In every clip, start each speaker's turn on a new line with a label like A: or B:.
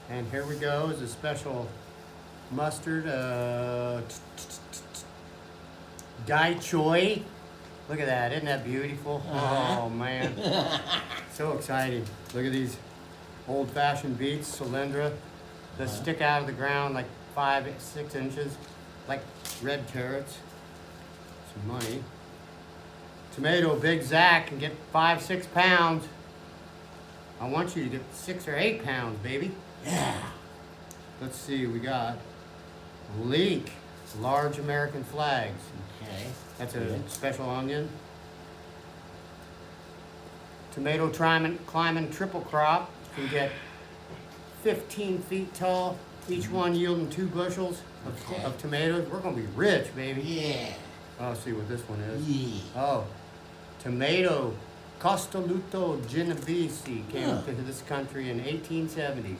A: And here we go is a special mustard, Dai Choy. Look at that, isn't that beautiful? Oh man, so exciting. Look at these old-fashioned beets, Cylindra, that stick out of the ground like 5-6 inches, like red carrots. Some money. Tomato, Big Zach can get 5-6 pounds. I want you to get 6 or 8 pounds, baby.
B: Yeah.
A: Let's see, we got leek, large American flags.
B: Okay.
A: That's a special onion. Tomato climbing triple crop can get 15 feet tall, each one yielding 2 bushels of tomatoes. We're gonna be rich, baby.
B: Yeah.
A: Oh, see what this one is.
B: Yeah.
A: Oh, tomato Costoluto Genovese came to this country in 1870.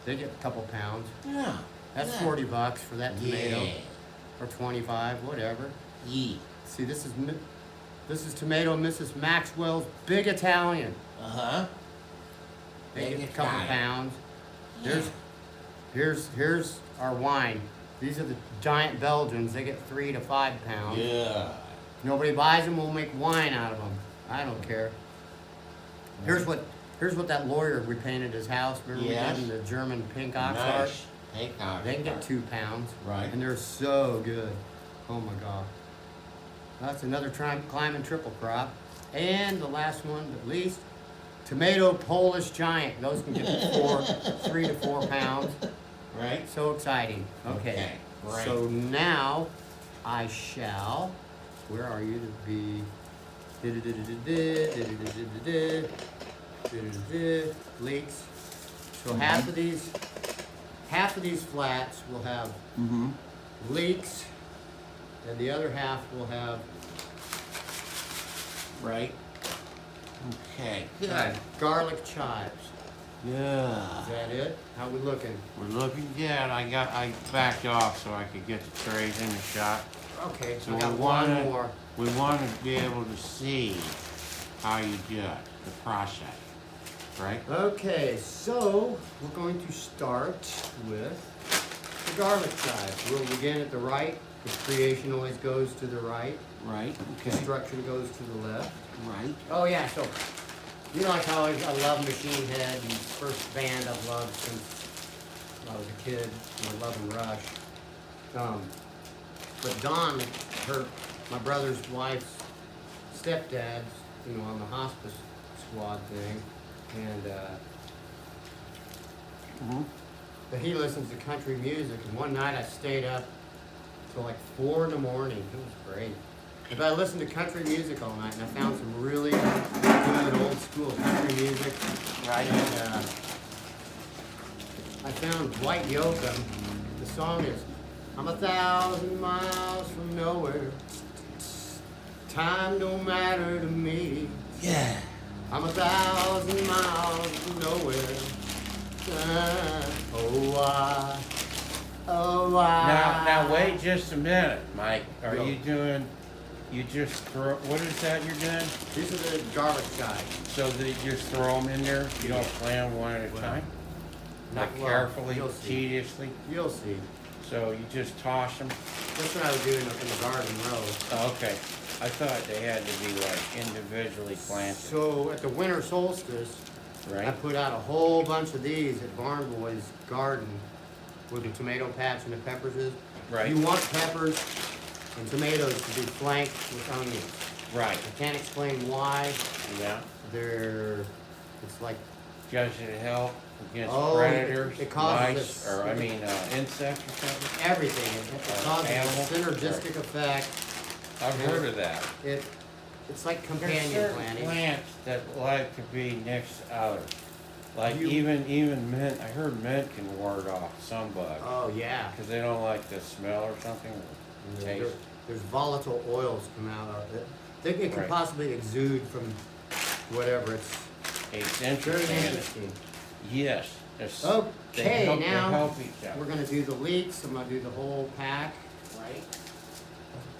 A: They get a couple pounds.
B: Yeah.
A: That's $40 for that tomato,
B: Yeah.
A: or 25, whatever.
B: Yeah.
A: See, this is tomato Mrs. Maxwell's Big Italian.
B: Uh-huh.
A: They
B: Big
A: get a couple
B: Italian.
A: pounds.
B: Yeah.
A: Here's our wine. These are the giant Belgians. They get 3 to 5 pounds.
B: Yeah.
A: Nobody buys them. We'll make wine out of them. I don't care. Here's what that lawyer we painted his house. Remember we did in the German pink ox art?
B: Nice. Pink ox
A: They can get
B: art.
A: 2 pounds.
B: Right.
A: And they're so good. Oh my God. That's another climbing triple crop. And the last one, but least, tomato Polish giant. Those can get 3 to 4 pounds.
B: Right.
A: So exciting. Okay.
B: Great.
A: So now I shall. Where are you to be? Leeks. So half of these flats will have leeks, and the other half will have
B: Right. Okay. Good.
A: garlic chives.
B: Yeah.
A: Is that it? How we looking?
B: We're looking good. I backed off so I could get the trays in the shot.
A: Okay, so
B: So
A: we got
B: we
A: one
B: wanna-
A: more.
B: We want to be able to see how you do it, the process, right?
A: Okay, so we're going to start with the garlic chives. We'll begin at the right. The creation always goes to the right.
B: Right.
A: Construction goes to the left.
B: Right.
A: Oh yeah, so you know like how I love Machine Head, and first band I've loved since I was a kid. I love and Rush. But Don, my brother's wife's stepdad's, on the hospice squad thing, and but he listens to country music. And one night I stayed up till like 4 in the morning. It was great. But I listened to country music all night, and I found some really good old school country music.
B: Right.
A: And I found White Yoakum. The song is, I'm 1,000 miles from nowhere. Time don't matter to me.
B: Yeah.
A: I'm 1,000 miles from nowhere. Oh, I.
B: Now wait just a minute, Mike. Are
A: Go.
B: you doing? You just throw. What is that you're doing?
A: These are the garlic chives.
B: So that you just throw them in there. You don't plan one at a time. Like
A: Well,
B: carefully,
A: you'll see.
B: tediously.
A: You'll see.
B: So you just toss them.
A: That's what I was doing up in the garden row.
B: Oh, okay. I thought they had to be like individually planted.
A: So at the winter solstice, I
B: Right.
A: put out a whole bunch of these at Barn Boy's garden where the tomato patch and the peppers is.
B: Right.
A: You want peppers and tomatoes to be flanked with onions.
B: Right.
A: I can't explain why.
B: Yeah.
A: It's like,
B: Does it help against
A: Oh,
B: predators,
A: it causes
B: mice,
A: this-
B: or insects or something?
A: everything. It causes
B: Animal?
A: a synergistic effect.
B: I've heard of that.
A: It's like
B: There's
A: companion
B: certain
A: planting.
B: plants that like to be next to others. Like
A: You-
B: even mint. I heard mint can ward off some bugs
A: Oh, yeah.
B: because they don't like the smell or something. Or
A: There-
B: taste.
A: There's volatile oils come out of it. It could
B: Right.
A: possibly exude from whatever. It's
B: It's
A: very
B: interesting.
A: interesting.
B: Yes. It's,
A: Okay,
B: they help,
A: now
B: they help each other.
A: we're gonna do the leeks. I'm gonna do the whole pack.
B: Right.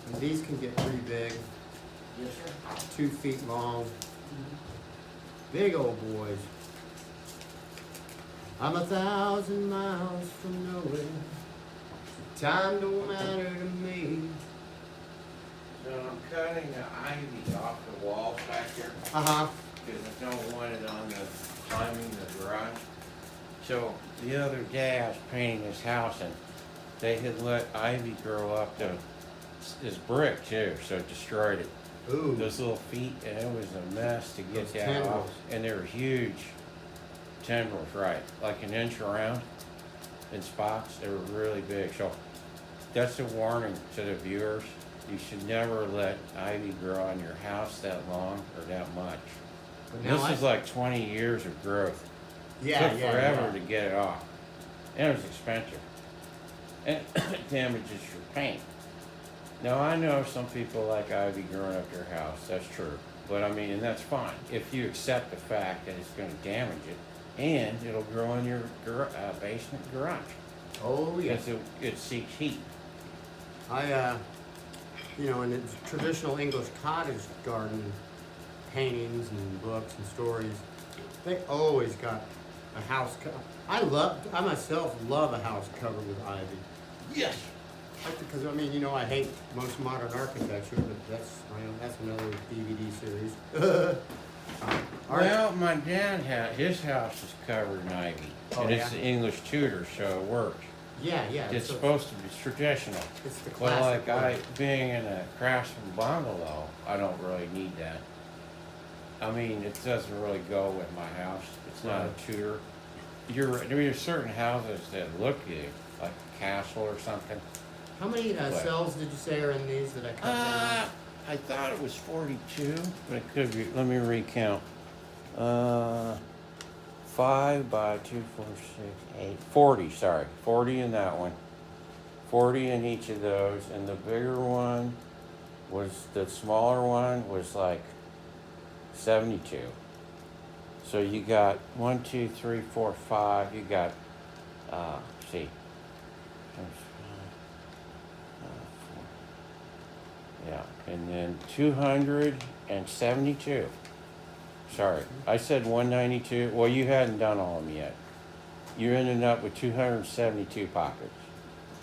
A: And these can get pretty big,
B: Yes, sir.
A: 2 feet long. Big old boys. I'm 1,000 miles from nowhere. Time don't matter to me.
B: So I'm cutting the ivy off the walls back here
A: Uh-huh.
B: because I don't want it on the climbing the garage. So the other day I was painting this house and they had let ivy grow up this brick too, so it destroyed it.
A: Ooh.
B: Those little feet, and it was a mess to get
A: Those
B: that
A: tendrils.
B: off. And they were huge tendrils, right? Like an inch around in spots. They were really big. So that's a warning to the viewers. You should never let ivy grow on your house that long or that much.
A: But now
B: This is like 20 years of growth.
A: yeah,
B: Took
A: yeah,
B: forever
A: yeah.
B: to get it off. And it was expensive. And it damages your paint. Now I know some people like ivy growing up their house, that's true. But I mean, and that's fine, if you accept the fact that it's gonna damage it, and it'll grow in your basement garage.
A: Oh, yeah.
B: Because it seeks heat.
A: You know, in the traditional English cottage garden paintings and books and stories, they always got a house cover. I myself love a house covered with ivy.
B: Yes.
A: Because I mean, you know, I hate most modern architecture, but that's another DVD series.
B: Well, my dad his house is covered in ivy.
A: Oh,
B: and it's
A: yeah?
B: the English Tudor, so it works.
A: Yeah, yeah.
B: It's supposed to be traditional.
A: It's the
B: Well,
A: classic.
B: like being in a craftsman bungalow, I don't really need that. I mean, it doesn't really go with my house. It's not a Tudor. There's certain houses that look good, like a castle or something.
A: How many cells did you say are in these that I cut down?
B: I thought it was 42, but it could be. Let me recount. 5 by 2, 4, 6, 8, 40. Sorry, 40 in that one. 40 in each of those, and the bigger one the smaller one was like 72. So you got 1, 2, 3, 4, 5. You got, see, yeah, and then 272. Sorry, I said 192. Well, you hadn't done all of them yet. You're ending up with 272 pockets,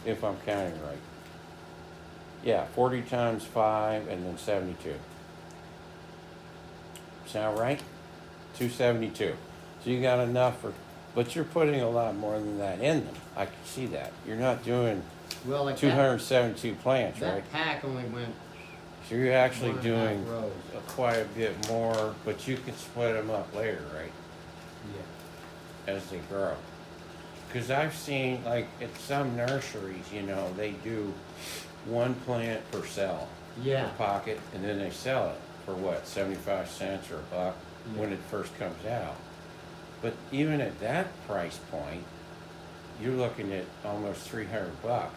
B: if I'm counting right. Yeah, 40 times 5 and then 72. Sound right? 272. So you got enough but you're putting a lot more than that in them. I can see that. You're not doing
A: Well, like
B: 272 plants,
A: that
B: right?
A: pack only went
B: So you're actually
A: 1.5
B: doing
A: rows.
B: quite a bit more, but you can split them up later, right?
A: Yeah.
B: As they grow. Because I've seen, like, at some nurseries, you know, they do 1 plant per cell,
A: Yeah.
B: per pocket, and then they sell it for what, 75 cents or $1 when it first comes out. But even at that price point, you're looking at almost $300,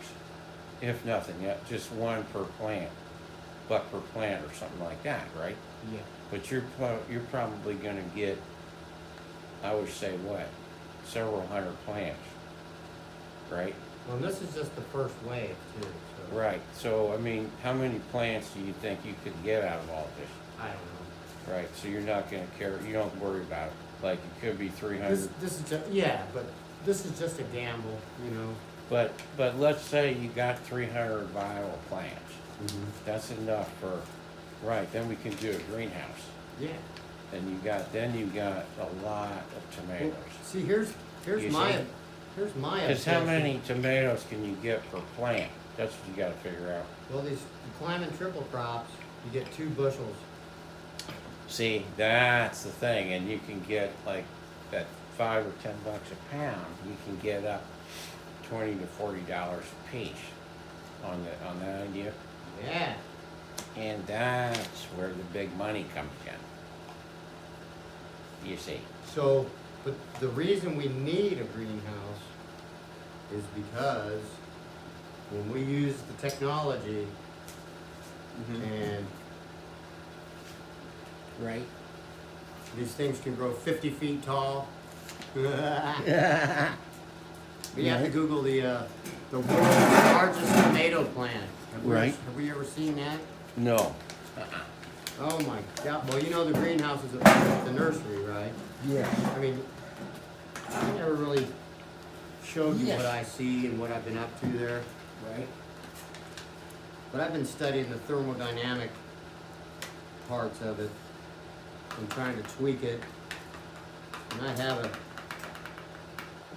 B: if nothing, just 1 per plant, $1 per plant or something like that, right?
A: Yeah.
B: But you're probably going to get, I would say, what, several hundred plants, right?
A: Well, and this is just the first wave too. So
B: Right. So I mean, how many plants do you think you could get out of all this?
A: I don't know.
B: Right. So you're not going to care. You don't worry about it. Like it could be 300.
A: This is just but this is just a gamble, you know.
B: But let's say you got 300 viable plants.
A: Mm-hmm.
B: That's enough for. Right. Then we can do a greenhouse.
A: Yeah.
B: And you got a lot of tomatoes.
A: Well, see, here's
B: You
A: my
B: see?
A: here's my.
B: Because how
A: obsession.
B: many tomatoes can you get per plant? That's what you got to figure out.
A: Well, these climbing triple crops, you get 2 bushels.
B: See, that's the thing, and you can get like that $5 or $10 a pound. You can get up $20 to $40 a piece on that idea,
A: Yeah.
B: and that's where the big money comes in. You see,
A: So, but the reason we need a greenhouse is because when we use the technology and
B: right?
A: these things can grow 50 feet tall. You have to Google the world's largest tomato plant.
B: Right.
A: Have we ever seen that?
B: No.
A: Oh my God! Well, you know the greenhouse is at the nursery, right?
B: Yeah.
A: I mean, I never really showed you
C: Yes.
A: what I see and what I've been up to there.
C: Right.
A: But I've been studying the thermodynamic parts of it and trying to tweak it. And I have a